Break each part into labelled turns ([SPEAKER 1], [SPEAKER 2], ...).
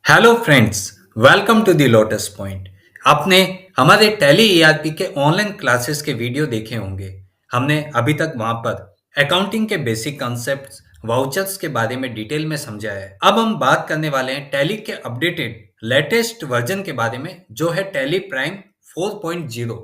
[SPEAKER 1] Hello friends, welcome to the Lotus Point. आपने हमारे Tally ERP के ऑनलाइन क्लासेस के वीडियो देखे होंगे। हमने अभी तक वहां पर अकाउंटिंग के बेसिक कॉन्सेप्ट्स, वाउचर्स के बारे में डिटेल में समझा है। अब हम बात करने वाले हैं टैली के अपडेटेड लेटेस्ट वर्जन के बारे में, जो है टैली प्राइम 4.0।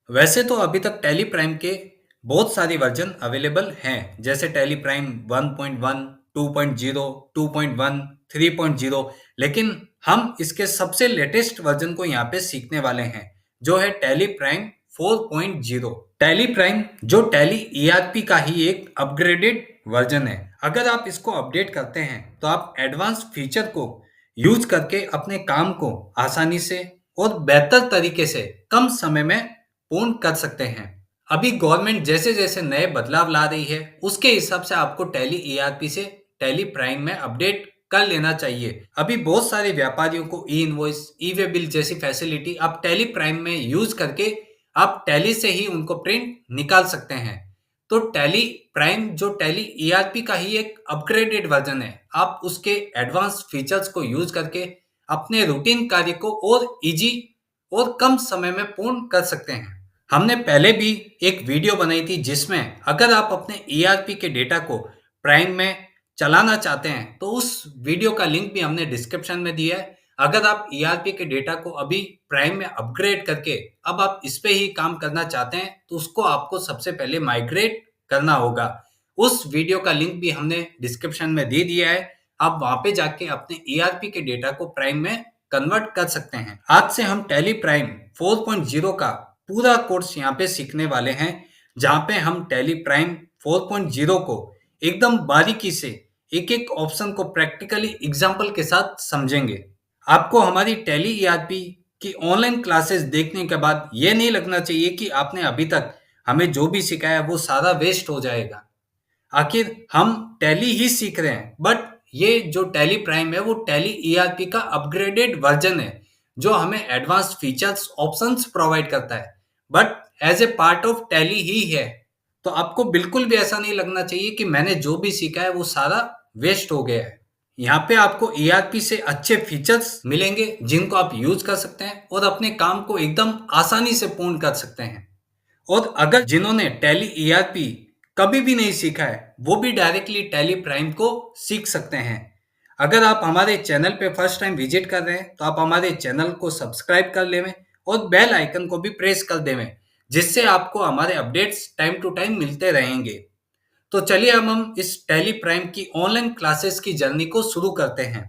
[SPEAKER 1] वैसे तो अभी तक टैली प्राइम के बहुत सारे वर्जन अवेलेबल हैं, जैसे टैली प्राइम 1.1, 2.0, 2.1, 3.0, लेकिन हम इसके सबसे लेटेस्ट वर्जन को यहाँ पे सीखने वाले हैं, जो है टैली प्राइम 4.0। टैली प्राइम जो टैली ईआरपी का ही एक अपग्रेडेड वर्जन है। अगर आप इसको अपडेट करते हैं तो आप एडवांस फीचर को यूज करके अपने काम को आसानी से और बेहतर तरीके से कम समय में पूर्ण कर सकते हैं। अभी गवर्नमेंट जैसे जैसे नए बदलाव ला रही है, उसके हिसाब से आपको टैली ईआरपी से टैली प्राइम में अपडेट कर लेना चाहिए। अभी बहुत सारे व्यापारियों को ई इनवॉइस, ई वे बिल जैसी फैसिलिटी आप टैली प्राइम में यूज करके आप टैली से ही उनको प्रिंट निकाल सकते हैं। तो टैली प्राइम जो टैली ईआरपी का ही एक अपग्रेडेड वर्जन है। आप उसके एडवांस फीचर्स को यूज करके अपने रूटीन कार्य को और इजी और कम समय में पूर्ण कर सकते हैं। हमने पहले भी एक वीडियो बनाई थी, जिसमें अगर आप अपने ईआरपी के डेटा को प्राइम में चलाना चाहते हैं तो उस वीडियो का लिंक भी हमने डिस्क्रिप्शन में दिया है। अगर आप ईआरपी के डेटा को अभी प्राइम में अपग्रेड करके अब आप इस पे ही काम करना चाहते हैं, तो उसको आपको सबसे पहले माइग्रेट करना होगा। उस वीडियो का लिंक भी हमने डिस्क्रिप्शन में दे दिया है। आप वहां पे जाके अपने ईआरपी के डेटा को प्राइम में कन्वर्ट कर सकते हैं। आज से हम टैली प्राइम 4.0 का पूरा कोर्स यहाँ पे सीखने वाले हैं, जहाँ पे हम टैली प्राइम 4.0 को एकदम बारीकी से एक एक ऑप्शन को प्रैक्टिकली एग्जाम्पल के साथ समझेंगे। आपको हमारी टैली ईआरपी की ऑनलाइन क्लासेस देखने के बाद ये नहीं लगना चाहिए कि आपने अभी तक हमें जो भी सिखाया वो सारा वेस्ट हो जाएगा। आखिर हम टैली ही सीख रहे हैं, बट ये जो टैली प्राइम है वो टैली ईआरपी का अपग्रेडेड वर्जन है, जो हमें एडवांस फीचर्स, ऑप्शंस प्रोवाइड करता है, but as a part of Tally ही है। तो आपको बिल्कुल भी ऐसा नहीं लगना चाहिए कि मैंने जो भी सीखा है वो सारा वेस्ट हो गया है। यहाँ पे आपको ईआरपी से अच्छे फीचर्स मिलेंगे, जिनको आप यूज कर सकते हैं और अपने काम को एकदम आसानी से पूर्ण कर सकते हैं। और अगर जिन्होंने टैली ईआरपी कभी भी नहीं सीखा है, वो भी डायरेक्टली टैली प्राइम को सीख सकते हैं। अगर आप हमारे चैनल पे फर्स्ट टाइम विजिट कर रहे हैं तो आप हमारे चैनल को सब्सक्राइब कर लेवें और बेल आइकन को भी प्रेस कर देवें, जिससे आपको हमारे अपडेट्स टाइम टू टाइम मिलते रहेंगे। तो चलिए अब हम इस टैली प्राइम की ऑनलाइन क्लासेस की जर्नी को शुरू करते हैं।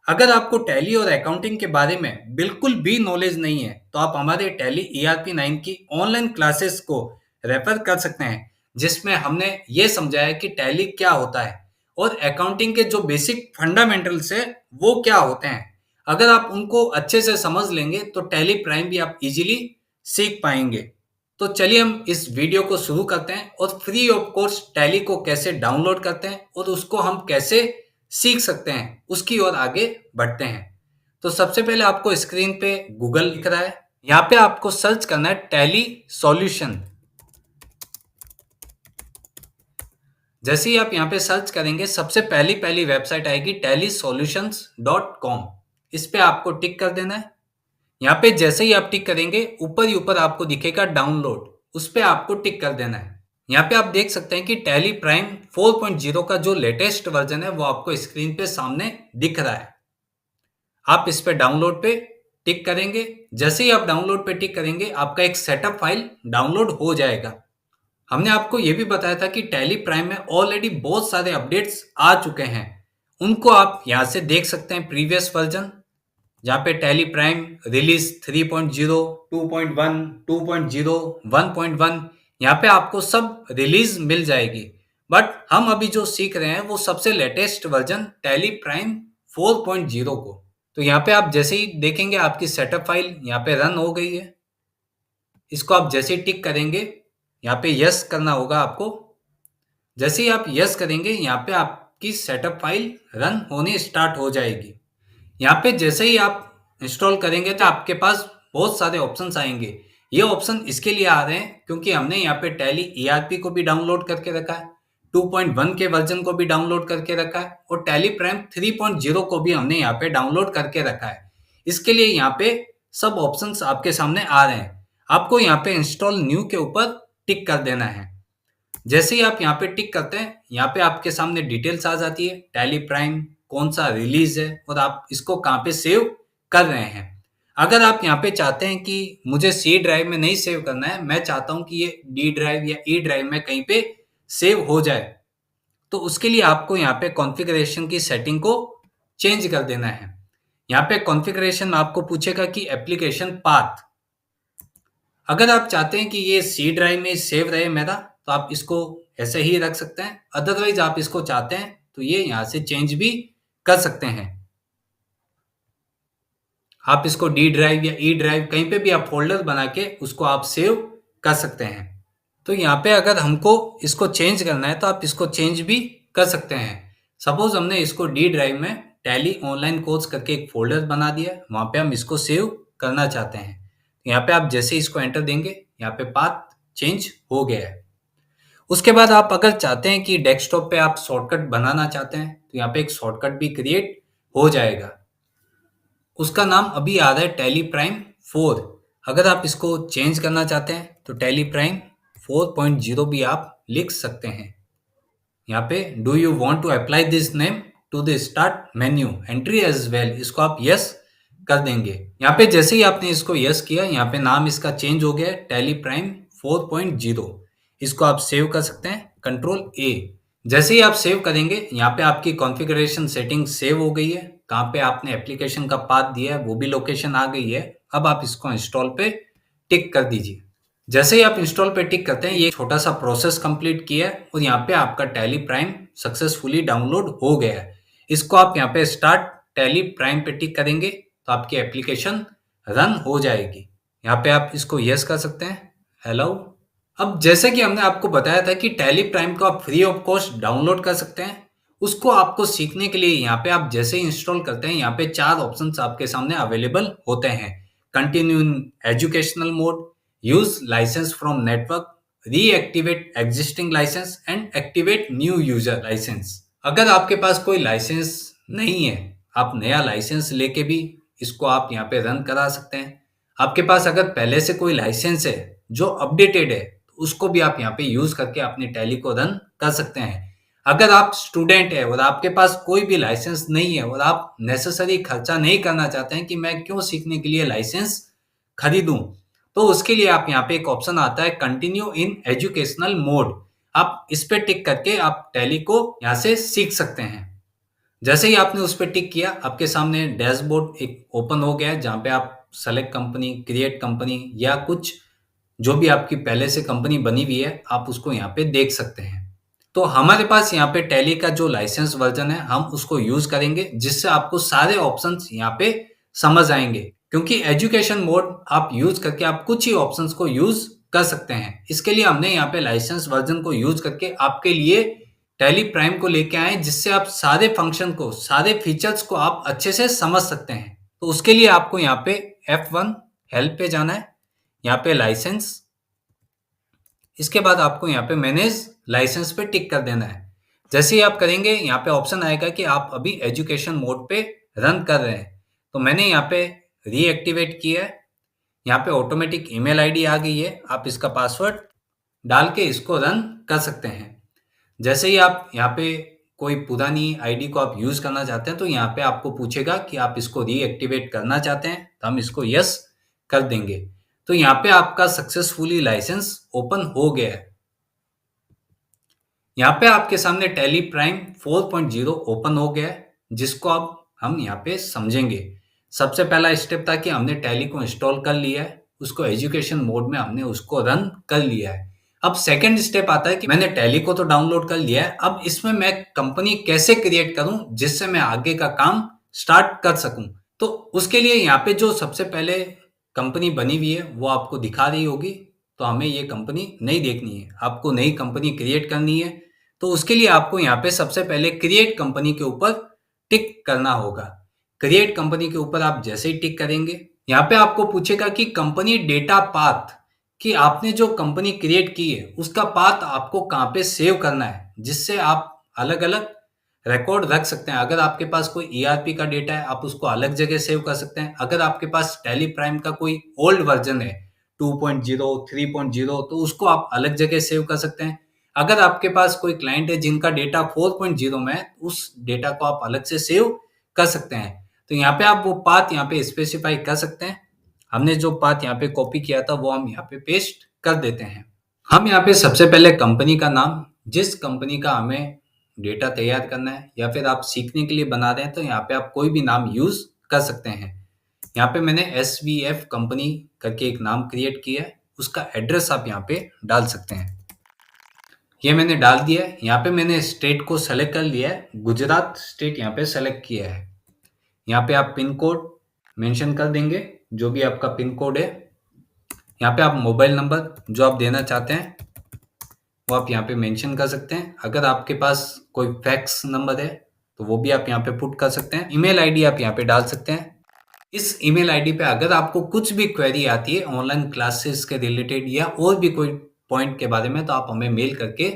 [SPEAKER 1] अगर आपको टैली और अकाउंटिंग के बारे में बिल्कुल भी नॉलेज नहीं है, तो आप हमारे टैली ईआरपी 9 की ऑनलाइन क्लासेस को रेफर कर सकते हैं, जिसमें हमने ये समझाया कि टैली क्या होता है और अकाउंटिंग के जो बेसिक फंडामेंटल्स है वो क्या होते हैं। अगर आप उनको अच्छे से समझ लेंगे तो टैली प्राइम भी आप इजीली सीख पाएंगे। तो चलिए हम इस वीडियो को शुरू करते हैं और फ्री ऑफ कोर्स टैली को कैसे डाउनलोड करते हैं और उसको हम कैसे सीख सकते हैं, उसकी ओर आगे बढ़ते हैं। तो सबसे पहले आपको स्क्रीन पे गूगल दिख रहा है, यहाँ पे आपको सर्च करना है टैली सॉल्यूशन। जैसे ही आप यहाँ पे सर्च करेंगे, सबसे पहली पहली वेबसाइट आएगी tallysolutions.com। इस पे आपको टिक कर देना है। यहाँ पे जैसे ही आप टिक करेंगे, ऊपर ही ऊपर आपको दिखेगा डाउनलोड, उस पे आपको टिक कर देना है। यहाँ पे आप देख सकते हैं कि टैली प्राइम 4.0 का जो लेटेस्ट वर्जन है वो आपको स्क्रीन पे सामने दिख रहा है। आप इस पे डाउनलोड पे टिक करेंगे। जैसे ही आप डाउनलोड पे टिक करेंगे, आपका एक सेटअप फाइल डाउनलोड हो जाएगा। हमने आपको ये भी बताया था कि टैली प्राइम में ऑलरेडी बहुत सारे अपडेट्स आ चुके हैं, उनको आप यहाँ से देख सकते हैं। प्रीवियस वर्जन, जहाँ पे टैली प्राइम रिलीज 3.0, 2.1, 2.0, 1.1, यहाँ पे आपको सब रिलीज मिल जाएगी। बट हम अभी जो सीख रहे हैं वो सबसे लेटेस्ट वर्जन टैली प्राइम 4.0 को। तो यहाँ पे आप जैसे ही देखेंगे, आपकी सेटअप फाइल यहाँ पे रन हो गई है। इसको आप जैसे ही टिक करेंगे, यहाँ पे यस करना होगा आपको। जैसे ही आप यस करेंगे, यहाँ पे आपकी सेटअप फाइल रन होने स्टार्ट हो जाएगी। यहाँ पे जैसे ही आप इंस्टॉल करेंगे तो आपके पास बहुत सारे ऑप्शंस आएंगे। ये ऑप्शन इसके लिए आ रहे हैं क्योंकि हमने यहाँ पे टैली ईआरपी को भी डाउनलोड करके रखा है, 2.1 के वर्जन को भी डाउनलोड करके रखा है और टैली प्राइम 3.0 को भी हमने यहाँ पे डाउनलोड करके रखा है। इसके लिए यहाँ पे सब ऑप्शंस आपके सामने आ रहे हैं। आपको यहाँ पे इंस्टॉल न्यू के ऊपर टिक कर देना है। जैसे ही आप यहाँ पे टिक करते हैं, यहाँ पे आपके सामने डिटेल्स आ जाती है, टैली प्राइम कौन सा रिलीज है और आप इसको कहाँ पे सेव कर रहे हैं। अगर आप यहाँ पे चाहते हैं कि मुझे सी ड्राइव में नहीं सेव करना है, मैं चाहता हूँ कि ये डी ड्राइव या ई ड्राइव में कहीं पे सेव हो जाए, तो उसके लिए आपको यहाँ पे कॉन्फ़िगरेशन की सेटिंग को चेंज कर देना है। यहाँ पे कॉन्फ़िगरेशन में आपको पूछेगा कि एप्लीकेशन पाथ, अगर आप चाहते हैं कि ये सी ड्राइव में सेव रहे मेरा, तो आप इसको ऐसे ही रख सकते हैं। अदरवाइज आप इसको चाहते हैं तो ये यहाँ से चेंज भी कर सकते हैं। आप इसको डी ड्राइव या ई ड्राइव कहीं पे भी आप फोल्डर बना के उसको आप सेव कर सकते हैं। तो यहाँ पे अगर हमको इसको चेंज करना है तो आप इसको चेंज भी कर सकते हैं। सपोज हमने इसको डी ड्राइव में टैली ऑनलाइन कोर्स करके एक फोल्डर बना दिया, वहाँ पे हम इसको सेव करना चाहते हैं। यहाँ पे आप जैसे इसको एंटर देंगे, यहाँ पे पाथ चेंज हो गया है। उसके बाद आप अगर चाहते हैं कि डेस्कटॉप पे आप शॉर्टकट बनाना चाहते हैं, तो यहाँ पे एक शॉर्टकट भी क्रिएट हो जाएगा। उसका नाम अभी आ रहा है टैली प्राइम 4। अगर आप इसको चेंज करना चाहते हैं तो टैली प्राइम 4.0 भी आप लिख सकते हैं। यहाँ पे do you want to apply this name to the start menu entry as well, इसको आप यस कर देंगे। यहाँ पे जैसे ही आपने इसको यस किया, यहाँ पे नाम इसका चेंज हो गया टैली प्राइम 4.0। इसको आप सेव कर सकते हैं, कंट्रोल ए। जैसे ही आप सेव करेंगे, यहाँ पे आपकी कॉन्फ़िगरेशन सेटिंग सेव हो गई है। कहाँ पे आपने एप्लीकेशन का पाथ दिया है वो भी लोकेशन आ गई है। अब आप इसको इंस्टॉल पे टिक कर दीजिए। जैसे ही आप इंस्टॉल पे टिक करते हैं, ये छोटा सा प्रोसेस कंप्लीट किया है और यहाँ पे आपका टैली प्राइम सक्सेसफुली डाउनलोड हो गया है। इसको आप यहाँ पे स्टार्ट टैली प्राइम पे टिक करेंगे तो आपकी एप्लीकेशन रन हो जाएगी। यहाँ पे आप इसको यस कर सकते हैं, हेलो। अब जैसे कि हमने आपको बताया था कि टैली प्राइम को आप फ्री ऑफ कॉस्ट डाउनलोड कर सकते हैं, उसको आपको सीखने के लिए यहाँ पे आप जैसे ही इंस्टॉल करते हैं, यहाँ पे 4 ऑप्शंस आपके सामने अवेलेबल होते हैं। Continue in educational mode, use license from network, reactivate existing license and activate new user license. अगर आपके पास कोई लाइसेंस नहीं है, आप नया लाइसेंस लेके भी इसको आप यहाँ पे रन करा सकते हैं। आपके पास अगर पहले से कोई लाइसेंस है जो अपडेटेड है, तो उसको भी आप यहाँ पे यूज करके अपने टैली को रन कर सकते हैं। अगर आप स्टूडेंट है और आपके पास कोई भी लाइसेंस नहीं है और आप नेसेसरी खर्चा नहीं करना चाहते हैं कि मैं क्यों सीखने के लिए लाइसेंस खरीदूं, तो उसके लिए आप यहाँ पे एक ऑप्शन आता है कंटिन्यू इन एजुकेशनल मोड। आप इस पे टिक करके आप टैली को यहाँ से सीख सकते हैं। जैसे ही आपने उस पर टिक किया, आपके सामने डैशबोर्ड एक ओपन हो गया है, जहाँ पे आप सेलेक्ट कंपनी, क्रिएट कंपनी या कुछ जो भी आपकी पहले से कंपनी बनी हुई है, आप उसको यहाँ पे देख सकते हैं। तो हमारे पास यहाँ पे टैली का जो लाइसेंस वर्जन है, हम उसको यूज करेंगे, जिससे आपको सारे ऑप्शंस यहाँ पे समझ आएंगे। क्योंकि एजुकेशन मोड आप यूज करके आप कुछ ही ऑप्शंस को यूज कर सकते हैं। इसके लिए हमने यहाँ पे लाइसेंस वर्जन को यूज करके आपके लिए टैली प्राइम को लेके आए, जिससे आप सारे फंक्शन को, सारे फीचर्स को आप अच्छे से समझ सकते हैं। तो उसके लिए आपको यहाँ पे F1 हेल्प पे जाना है, यहाँ पे लाइसेंस, इसके बाद आपको यहाँ पे मैनेज लाइसेंस पे टिक कर देना है। जैसे ही आप करेंगे, यहाँ पे ऑप्शन आएगा कि आप अभी एजुकेशन मोड पे रन कर रहे हैं। तो मैंने यहाँ पे रीएक्टिवेट किया है। यहाँ पे ऑटोमेटिक ईमेल आईडी आ गई है, आप इसका पासवर्ड डाल के इसको रन कर सकते हैं। जैसे ही आप यहाँ पे कोई पुरानी आईडी को आप यूज करना चाहते हैं, तो यहाँ पे आपको पूछेगा कि आप इसको रीएक्टिवेट करना चाहते हैं, तो हम इसको यस कर देंगे। तो यहाँ पे आपका सक्सेसफुली लाइसेंस ओपन हो गया है। यहाँ पे आपके सामने टैली प्राइम 4.0 ओपन हो गया है, जिसको अब हम यहाँ पे समझेंगे। सबसे पहला स्टेप था कि हमने टैली को इंस्टॉल कर लिया है, उसको एजुकेशन मोड में हमने उसको रन कर लिया है। अब सेकंड स्टेप आता है कि मैंने टैली को तो डाउनलोड कर लिया है, अब इसमें मैं कंपनी कैसे क्रिएट करूं जिससे मैं आगे का काम स्टार्ट कर सकूं। तो उसके लिए यहाँ पे जो सबसे पहले कंपनी बनी हुई है वो आपको दिखा रही होगी, तो हमें ये कंपनी नहीं देखनी है, आपको नई कंपनी क्रिएट करनी है। तो उसके लिए आपको यहाँ पे सबसे पहले क्रिएट कंपनी के ऊपर टिक करना होगा। क्रिएट कंपनी के ऊपर आप जैसे ही टिक करेंगे, यहाँ पे आपको पूछेगा कि कंपनी डेटा पाथ कि आपने जो कंपनी क्रिएट की है उसका पाथ आपको कहाँ पे सेव करना है, जिससे आप अलग-अलग रिकॉर्ड रख सकते हैं। अगर आपके पास कोई ईआरपी का डेटा है, आप उसको अलग जगह सेव कर सकते हैं। अगर आपके पास टैली प्राइम का कोई ओल्ड वर्जन है 2.0, 3.0 तो उसको आप अलग जगह सेव कर सकते हैं। अगर आपके पास कोई क्लाइंट है जिनका डेटा 4.0 में है, उस डेटा को आप अलग से सेव कर सकते हैं। तो यहाँ पे आप वो पाथ यहाँ पे स्पेसिफाई कर सकते हैं। हमने जो पाथ यहाँ पे कॉपी किया था वो हम यहाँ पे पेस्ट कर देते हैं। हम यहाँ पे सबसे पहले कंपनी का नाम, जिस कंपनी का हमें डेटा तैयार करना है या फिर आप सीखने के लिए बना रहे हैं तो यहाँ पे आप कोई भी नाम यूज कर सकते हैं। यहाँ पे मैंने SVF कंपनी करके एक नाम क्रिएट किया है, उसका एड्रेस आप यहाँ पे डाल सकते हैं। ये मैंने डाल दिया है। यहाँ पे मैंने स्टेट को सेलेक्ट कर लिया है, गुजरात स्टेट यहाँ पे सेलेक्ट किया है। यहाँ पे आप पिन कोड मेंशन कर देंगे, जो भी आपका पिन कोड है। यहाँ पे आप मोबाइल नंबर जो आप देना चाहते हैं वो आप यहाँ पे मेंशन कर सकते हैं। अगर आपके पास कोई फैक्स नंबर है तो वो भी आप यहाँ पे पुट कर सकते हैं। ईमेल आईडी आप यहाँ पे डाल सकते हैं। इस ईमेल आईडी पे अगर आपको कुछ भी क्वेरी आती है ऑनलाइन क्लासेस के रिलेटेड या और भी कोई पॉइंट के बारे में तो आप हमें मेल करके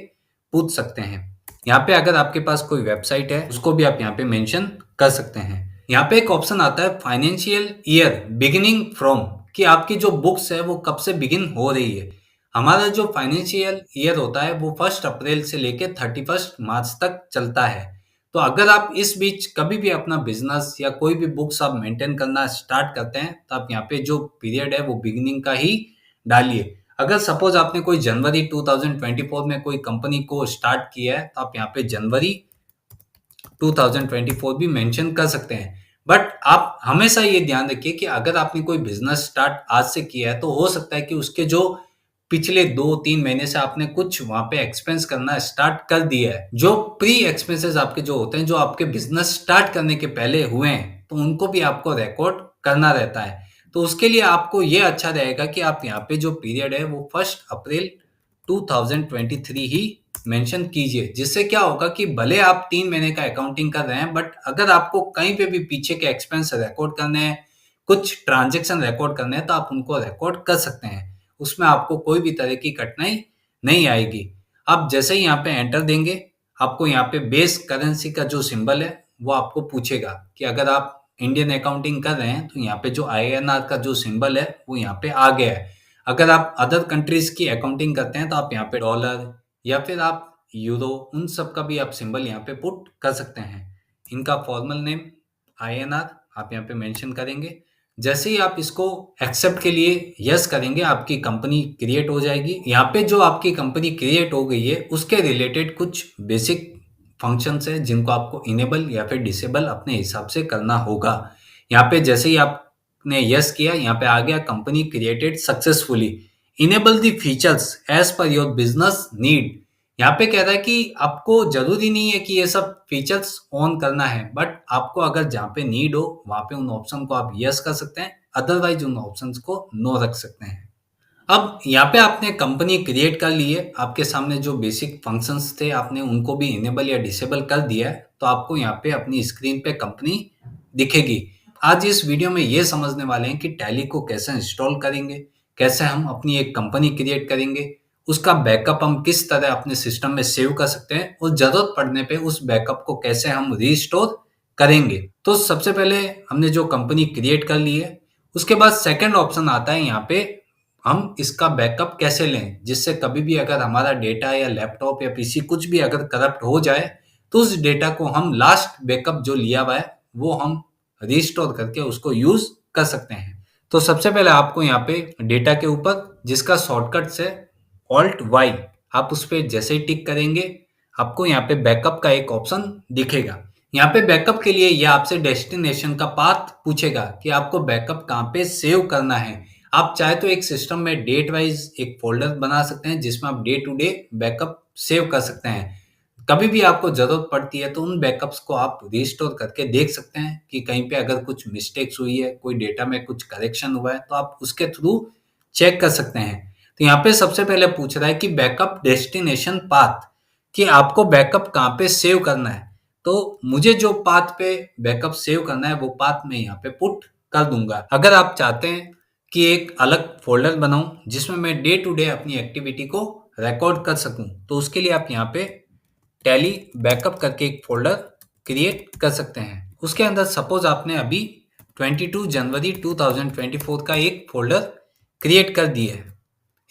[SPEAKER 1] पूछ सकते हैं। यहाँ पे अगर आपके पास कोई वेबसाइट है उसको भी आप यहाँ पे मेंशन कर सकते हैं। यहाँ पे एक ऑप्शन आता है फाइनेंशियल ईयर बिगिनिंग फ्रॉम, कि आपकी जो बुक्स है वो कब से बिगिन हो रही है। हमारा जो फाइनेंशियल ईयर होता है वो 1 अप्रैल से लेके 31 मार्च तक चलता है। तो अगर आप इस बीच कभी भी अपना बिजनेस या कोई भी बुक्स आप मेंटेन करना स्टार्ट करते हैं तो आप यहाँ पे जो पीरियड है वो बिगिनिंग का ही डालिए। अगर सपोज आपने कोई जनवरी 2024 में कोई कंपनी को स्टार्ट किया है तो आप यहाँ पे जनवरी 2024 भी मेंशन कर सकते हैं। बट आप हमेशा ये ध्यान रखिए कि अगर आपने कोई बिजनेस स्टार्ट आज से किया है तो हो सकता है कि उसके जो पिछले 2-3 महीने से आपने कुछ वहां पे एक्सपेंस करना स्टार्ट कर दिया है। जो प्री एक्सपेंसेस आपके जो होते हैं, जो आपके बिजनेस स्टार्ट करने के पहले हुए हैं, तो उनको भी आपको रिकॉर्ड करना रहता है। तो उसके लिए आपको ये अच्छा रहेगा कि आप यहाँ पे जो पीरियड है वो 1 अप्रैल 2023 ही मेंशन कीजिए। जिससे क्या होगा कि भले आप 3 महीने का अकाउंटिंग कर रहे हैं, बट अगर आपको कहीं पे भी पीछे के एक्सपेंस रिकॉर्ड करने हैं, कुछ ट्रांजेक्शन रिकॉर्ड करने हैं, तो आप उनको रिकॉर्ड कर सकते हैं। उसमें आपको कोई भी तरह की कठिनाई नहीं आएगी। आप जैसे ही यहाँ पे एंटर देंगे, आपको यहाँ पे बेस करेंसी का जो सिंबल है वो आपको पूछेगा कि अगर आप इंडियन अकाउंटिंग कर रहे हैं तो यहाँ पे जो INR का जो सिंबल है वो यहाँ पे आ गया है। अगर आप अदर कंट्रीज की अकाउंटिंग करते हैं तो आप यहाँ पे डॉलर या फिर आप यूरो, उन सब का भी आप सिंबल यहाँ पे पुट कर सकते हैं। इनका फॉर्मल नेम INR आप यहाँ पे मेंशन करेंगे। जैसे ही आप इसको एक्सेप्ट के लिए यस करेंगे, आपकी कंपनी क्रिएट हो जाएगी। यहाँ पे जो आपकी कंपनी क्रिएट हो गई है उसके रिलेटेड कुछ बेसिक फंक्शंस है जिनको आपको इनेबल या फिर डिसेबल अपने हिसाब से करना होगा। यहाँ पे जैसे ही आपने यस किया, यहाँ पे आ गया company created successfully, enable the features as per your business need. यहाँ पे कह रहा है कि आपको जरूरी नहीं है कि ये सब फीचर्स ऑन करना है, बट आपको अगर जहाँ पे नीड हो वहां पे उन ऑप्शन को आप यस कर सकते हैं, अदरवाइज उन ऑप्शंस को नो रख सकते हैं। अब यहाँ पे आपने कंपनी क्रिएट कर ली है, आपके सामने जो बेसिक फंक्शंस थे आपने उनको भी इनेबल या डिसेबल कर दिया है, तो आपको यहाँ पे अपनी स्क्रीन पे कंपनी दिखेगी। आज इस वीडियो में ये समझने वाले हैं कि टैली को कैसे इंस्टॉल करेंगे, कैसे हम अपनी एक कंपनी क्रिएट करेंगे, उसका बैकअप हम किस तरह अपने सिस्टम में सेव कर सकते हैं और जरूरत पड़ने पे उस बैकअप को कैसे हम रीस्टोर करेंगे। तो सबसे पहले हमने जो कंपनी क्रिएट कर ली है, उसके बाद सेकंड ऑप्शन आता है यहाँ पे, हम इसका बैकअप कैसे लें, जिससे कभी भी अगर हमारा डेटा या लैपटॉप या पीसी कुछ भी अगर करप्ट हो जाए तो उस डेटा को हम लास्ट बैकअप जो लिया हुआ है वो हम रिस्टोर करके उसको यूज कर सकते हैं। तो सबसे पहले आपको यहाँ पे डेटा के ऊपर, जिसका शॉर्टकट से Alt+Y, आप उस पर जैसे ही टिक करेंगे आपको यहाँ पे बैकअप का एक ऑप्शन दिखेगा। यहाँ पे बैकअप के लिए यह आपसे डेस्टिनेशन का पाथ पूछेगा कि आपको बैकअप कहाँ पे सेव करना है। आप चाहे तो एक सिस्टम में डेट वाइज एक फोल्डर बना सकते हैं जिसमें आप day to day backup save कर सकते हैं। कभी भी आपको जरूरत पड़ती है तो उन बैकअप्स को आप रिस्टोर करके देख सकते हैं कि कहीं पे अगर कुछ मिस्टेक्स हुई है, कोई डेटा में कुछ करेक्शन हुआ है, तो आप उसके थ्रू चेक कर सकते हैं। तो यहाँ पे सबसे पहले पूछ रहा है कि बैकअप डेस्टिनेशन पाथ, कि आपको बैकअप कहाँ पे सेव करना है। तो मुझे जो पाथ पे बैकअप सेव करना है वो पाथ मैं यहाँ पे पुट कर दूंगा। अगर आप चाहते हैं कि एक अलग फ़ोल्डर बनाऊँ जिसमें मैं डे टू डे अपनी एक्टिविटी को रिकॉर्ड कर सकूँ। तो उसके लिए आप यहाँ पे टैली बैकअप करके एक फ़ोल्डर क्रिएट कर सकते हैं। उसके अंदर सपोज़ आपने अभी 22 जनवरी 2024 का एक फ़ोल्डर क्रिएट कर दिया है।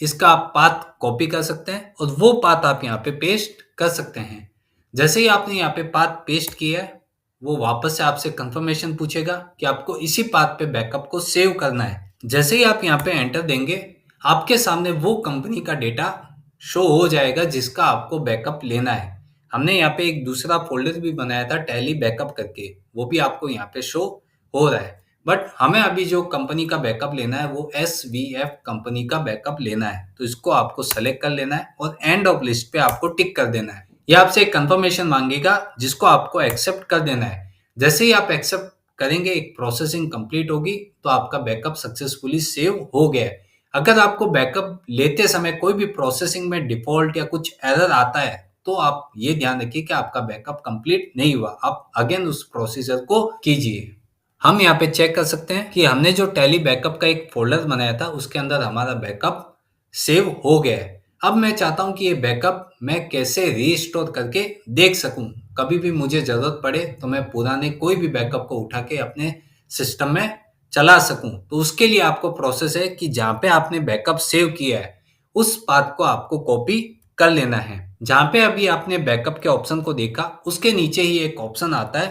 [SPEAKER 1] इसका आप पाथ कॉपी कर सकते हैं और वो पाथ आप यहाँ पे पेस्ट कर सकते हैं। जैसे ही आपने यहाँ पे पाथ पेस्ट किया है, वो वापस से आपसे कंफर्मेशन पूछेगा कि आपको इसी पाथ पे बैकअप को सेव करना है। जैसे ही आप यहाँ पे एंटर देंगे, आपके सामने वो कंपनी का डेटा शो हो जाएगा जिसका आपको बैकअप लेना है। हमने यहाँ पे एक दूसरा फ़ोल्डर भी बनाया था टैली बैकअप करके, वो भी आपको यहाँ पे शो हो रहा है। बट हमें अभी जो कंपनी का बैकअप लेना है वो एसवीएफ कंपनी का बैकअप लेना है। तो इसको आपको सेलेक्ट कर लेना है और एंड ऑफ लिस्ट पे आपको टिक कर देना है। ये आपसे एक कंफर्मेशन मांगेगा जिसको आपको एक्सेप्ट कर देना है। जैसे ही आप एक्सेप्ट करेंगे, एक प्रोसेसिंग कंप्लीट होगी तो आपका बैकअप सक्सेसफुली सेव हो गया है। अगर आपको बैकअप लेते समय कोई भी प्रोसेसिंग में डिफ़ॉल्ट या कुछ एरर आता है, तो आप ये ध्यान रखिए कि आपका बैकअप कंप्लीट नहीं हुआ। आप अगेन उस प्रोसीजर को कीजिए। हम यहाँ पे चेक कर सकते हैं कि हमने जो टैली बैकअप का एक फ़ोल्डर बनाया था, उसके अंदर हमारा बैकअप सेव हो गया है। अब मैं चाहता हूँ कि ये बैकअप मैं कैसे रीस्टोर करके देख सकूँ। कभी भी मुझे ज़रूरत पड़े तो मैं पुराने कोई भी बैकअप को उठा के अपने सिस्टम में चला सकूँ। तो उसके लिए आपको प्रोसेस है कि जहाँ पे आपने बैकअप सेव किया है, उस पाथ को आपको कॉपी कर लेना है। जहाँ पे अभी आपने बैकअप के ऑप्शन को देखा, उसके नीचे ही एक ऑप्शन आता है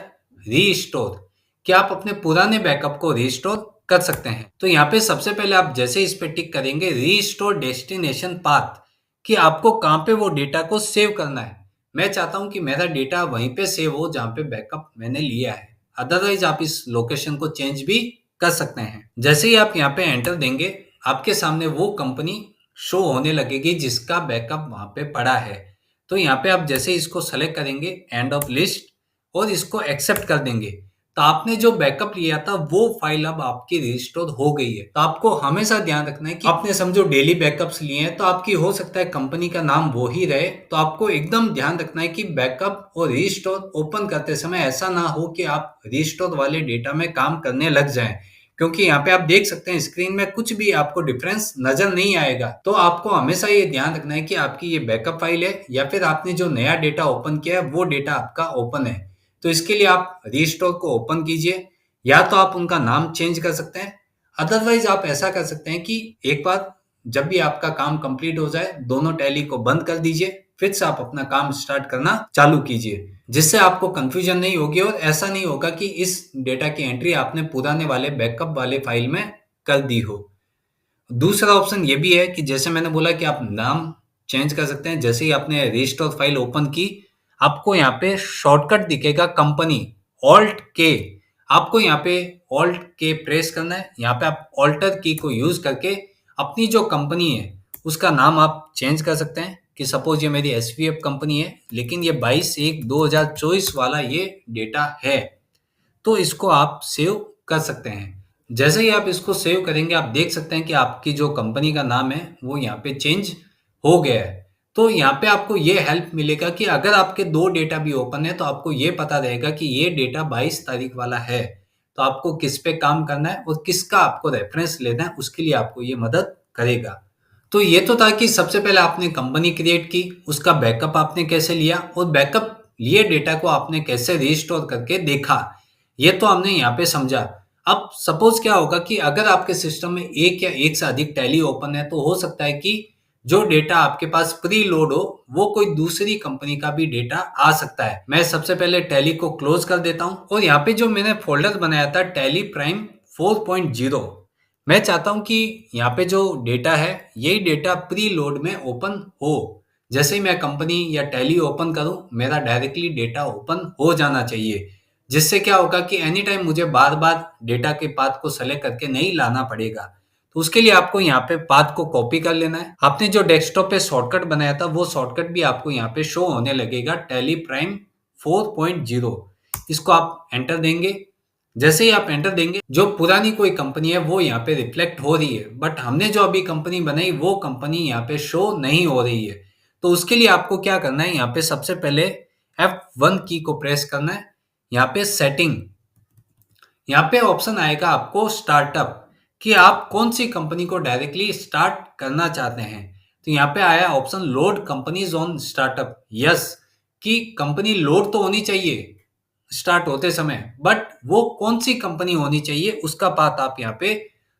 [SPEAKER 1] रीस्टोर, कि आप अपने पुराने बैकअप को रीस्टोर कर सकते हैं। तो यहाँ पे सबसे पहले आप जैसे इस पे टिक करेंगे रीस्टोर डेस्टिनेशन पाथ, कि आपको कहाँ पे वो डेटा को सेव करना है। मैं चाहता हूँ कि मेरा डेटा वहीं पे सेव हो जहाँ पे बैकअप मैंने लिया है। अदरवाइज आप इस लोकेशन को चेंज भी कर सकते हैं। जैसे ही आप यहाँ पे एंटर देंगे, आपके सामने वो कंपनी शो होने लगेगी जिसका बैकअप वहाँ पे पड़ा है। तो यहाँ पे आप जैसे इसको सेलेक्ट करेंगे एंड ऑफ लिस्ट और इसको एक्सेप्ट कर देंगे, तो आपने जो बैकअप लिया था वो फाइल अब आपकी रिस्टोर हो गई है। तो आपको हमेशा ध्यान रखना है कि आपने समझो डेली बैकअप्स लिए हैं तो आपकी हो सकता है कंपनी का नाम वो ही रहे। तो आपको एकदम ध्यान रखना है कि बैकअप और रिस्टोर ओपन करते समय ऐसा ना हो कि आप रिस्टोर वाले डेटा में काम करने लग जाएं, क्योंकि यहाँ पे आप देख सकते हैं स्क्रीन में कुछ भी आपको डिफरेंस नजर नहीं आएगा। तो आपको हमेशा ये ध्यान रखना है कि आपकी ये बैकअप फाइल है या फिर आपने जो नया डेटा ओपन किया है वो डेटा आपका ओपन है। तो इसके लिए आप रीस्टोर को ओपन कीजिए, या तो आप उनका नाम चेंज कर सकते हैं, अदरवाइज आप ऐसा कर सकते हैं कि एक बार जब भी आपका काम कंप्लीट हो जाए, दोनों टैली को बंद कर दीजिए, फिर से आप अपना काम स्टार्ट करना चालू कीजिए, जिससे आपको कंफ्यूजन नहीं होगी और ऐसा नहीं होगा कि इस डेटा की एंट्री आपने पुराने वाले बैकअप वाले फाइल में कर दी हो। दूसरा ऑप्शन ये भी है कि जैसे मैंने बोला कि आप नाम चेंज कर सकते हैं। जैसे ही आपने रिस्टोर फाइल ओपन की, आपको यहाँ पे शॉर्टकट दिखेगा कंपनी, ऑल्ट के। आपको यहाँ पे ऑल्ट के प्रेस करना है। यहाँ पे आप ऑल्टर की को यूज करके अपनी जो कंपनी है उसका नाम आप चेंज कर सकते हैं, कि सपोज ये मेरी एसवीएफ कंपनी है लेकिन ये 22/1/2024 वाला ये डेटा है। तो इसको आप सेव कर सकते हैं। जैसे ही आप इसको सेव करेंगे, आप देख सकते हैं कि आपकी जो कंपनी का नाम है वो यहाँ पे चेंज हो गया है। तो यहाँ पे आपको ये हेल्प मिलेगा कि अगर आपके दो डेटा भी ओपन है तो आपको ये पता रहेगा कि ये डेटा 22 तारीख वाला है। तो आपको किस पे काम करना है और किसका आपको रेफरेंस लेना है, उसके लिए आपको ये मदद करेगा। तो ये तो था कि सबसे पहले आपने कंपनी क्रिएट की, उसका बैकअप आपने कैसे लिया और बैकअप लिए डेटा को आपने कैसे रिस्टोर करके देखा, ये तो हमने यहाँ पे समझा। अब सपोज क्या होगा कि अगर आपके सिस्टम में एक या एक से अधिक टैली ओपन है, तो हो सकता है कि जो डेटा आपके पास प्री लोड हो वो कोई दूसरी कंपनी का भी डेटा आ सकता है। मैं सबसे पहले टैली को क्लोज कर देता हूँ और यहाँ पे जो मैंने फोल्डर बनाया था टैली प्राइम 4.0, मैं चाहता हूँ कि यहाँ पे जो डेटा है यही डेटा प्री लोड में ओपन हो। जैसे ही मैं कंपनी या टैली ओपन करूँ, मेरा डायरेक्टली डेटा ओपन हो जाना चाहिए, जिससे क्या होगा कि एनी टाइम मुझे बार बार डेटा के पाथ को सेलेक्ट करके नहीं लाना पड़ेगा। तो उसके लिए आपको यहाँ पे पाथ को कॉपी कर लेना है। आपने जो डेस्कटॉप पे शॉर्टकट बनाया था वो शॉर्टकट भी आपको यहाँ पे शो होने लगेगा, टैली प्राइम 4.0। इसको आप एंटर देंगे। जैसे ही आप एंटर देंगे, जो पुरानी कोई कंपनी है वो यहाँ पे रिफ्लेक्ट हो रही है, बट हमने जो अभी कंपनी बनाई वो कंपनी यहाँ पे शो नहीं हो रही है। तो उसके लिए आपको क्या करना है, यहाँ पे सबसे पहले F1 की को प्रेस करना है। यहाँ पे सेटिंग, यहाँ पे ऑप्शन आएगा आपको स्टार्टअप, कि आप कौन सी कंपनी को डायरेक्टली स्टार्ट करना चाहते हैं। तो यहाँ पे आया option load companies on startup. Yes, कि कंपनी लोड तो होनी चाहिए स्टार्ट होते समय, बट वो कौन सी कंपनी होनी चाहिए उसका बात आप यहाँ पे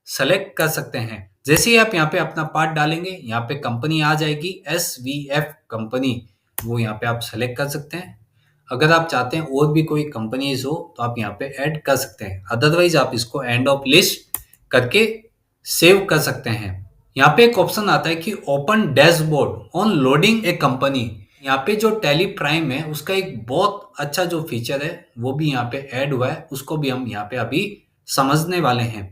[SPEAKER 1] सेलेक्ट कर सकते हैं। जैसे ही आप यहाँ पे अपना पार्ट डालेंगे, यहाँ पे कंपनी आ जाएगी SVF कंपनी, वो यहाँ पे आप सेलेक्ट कर सकते हैं। अगर आप चाहते हैं और भी कोई कंपनीज हो तो आप यहाँ पे ऐड कर सकते हैं, अदरवाइज आप इसको एंड ऑफ लिस्ट करके सेव कर सकते हैं। यहाँ पे एक ऑप्शन आता है कि open dashboard on loading A company. यहाँ पे जो टैली प्राइम है उसका एक बहुत अच्छा जो फीचर है वो भी यहाँ पे ऐड हुआ है, उसको भी हम यहाँ पे अभी समझने वाले हैं।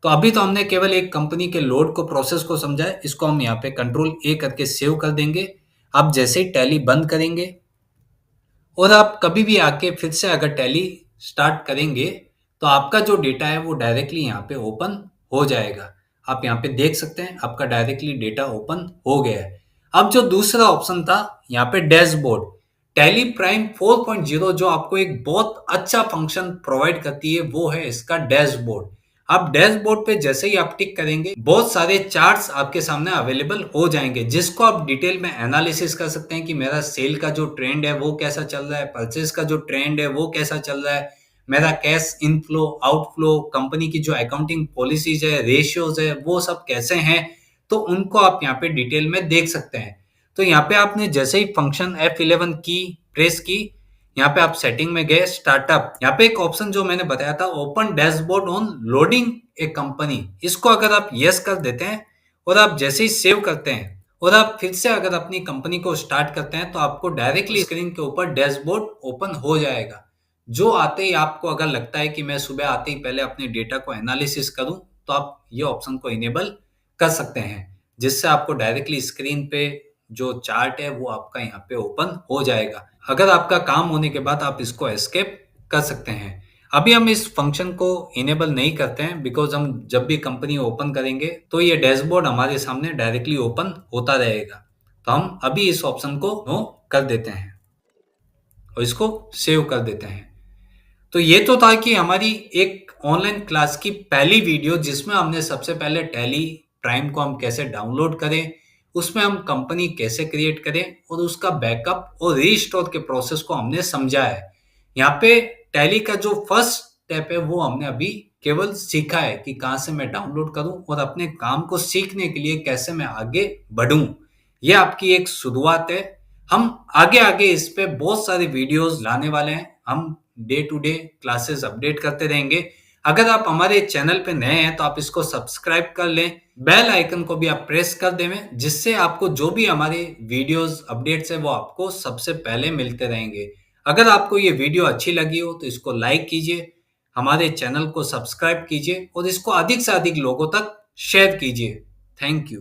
[SPEAKER 1] तो अभी तो हमने केवल एक कंपनी के लोड को प्रोसेस को समझा है, इसको हम यहाँ पे कंट्रोल A करके सेव कर देंगे। आप जैसे ही टैली बंद करेंगे और आप कभी भी आके फिर से अगर टैली स्टार्ट करेंगे तो आपका जो डेटा है वो डायरेक्टली यहाँ पे ओपन हो जाएगा। आप यहाँ पे देख सकते हैं आपका डायरेक्टली डेटा ओपन हो गया है। अब जो दूसरा ऑप्शन था यहाँ पे डैशबोर्ड, टैली प्राइम 4.0 जो आपको एक बहुत अच्छा फंक्शन प्रोवाइड करती है वो है इसका डैशबोर्ड। आप डैशबोर्ड पे जैसे ही आप टिक करेंगे बहुत सारे चार्ट्स आपके सामने अवेलेबल हो जाएंगे, जिसको आप डिटेल में एनालिसिस कर सकते हैं कि मेरा सेल का जो ट्रेंड है वो कैसा चल रहा है, परचेज का जो ट्रेंड है वो कैसा चल रहा है, मेरा कैश इनफ्लो आउटफ्लो, कंपनी की जो अकाउंटिंग पॉलिसीज है, रेशियोज है, वो सब कैसे हैं, तो उनको आप यहाँ पे डिटेल में देख सकते हैं। तो यहाँ पे आपने जैसे ही फंक्शन F11 की प्रेस की, यहाँ पे आप सेटिंग में गए, स्टार्टअप, यहाँ पे एक ऑप्शन जो मैंने बताया था open dashboard on loading A company, इसको अगर आप यस कर देते हैं और आप जैसे ही सेव करते हैं और आप फिर से अगर अपनी कंपनी को स्टार्ट करते हैं तो आपको डायरेक्टली स्क्रीन के ऊपर डैशबोर्ड ओपन हो जाएगा। जो आते ही आपको अगर लगता है कि मैं सुबह आते ही पहले अपने डेटा को एनालिसिस करूं तो आप ये ऑप्शन को इनेबल कर सकते हैं, जिससे आपको डायरेक्टली स्क्रीन पे जो चार्ट है वो आपका यहाँ पे ओपन हो जाएगा। अगर आपका काम होने के बाद आप इसको एस्केप कर सकते हैं। अभी हम इस फंक्शन को इनेबल नहीं करते हैं बिकॉज हम जब भी कंपनी ओपन करेंगे तो ये डैशबोर्ड हमारे सामने डायरेक्टली ओपन होता रहेगा। तो हम अभी इस ऑप्शन को नो कर देते हैं और इसको सेव कर देते हैं। तो ये तो था कि हमारी एक ऑनलाइन क्लास की पहली वीडियो जिसमें हमने सबसे पहले टैली प्राइम को हम कैसे डाउनलोड करें, उसमें हम कंपनी कैसे क्रिएट करें और उसका बैकअप और रीस्टोर के प्रोसेस को हमने समझा है। यहाँ पे टैली का जो फर्स्ट स्टेप है वो हमने अभी केवल सीखा है कि कहाँ से मैं डाउनलोड करूं और अपने काम को सीखने के लिए कैसे मैं आगे बढ़ूं। ये आपकी एक शुरुआत है। हम आगे आगे इस पे बहुत सारे वीडियोस लाने वाले हैं। हम day to day classes update करते रहेंगे। अगर आप हमारे चैनल पे नए हैं तो आप इसको सब्सक्राइब कर लें, बेल आइकन को भी आप प्रेस कर दें, जिससे आपको जो भी हमारे वीडियोस अपडेट्स है वो आपको सबसे पहले मिलते रहेंगे। अगर आपको ये वीडियो अच्छी लगी हो तो इसको लाइक कीजिए, हमारे चैनल को सब्सक्राइब कीजिए और इसको अधिक से अधिक लोगों तक शेयर कीजिए। Thank you.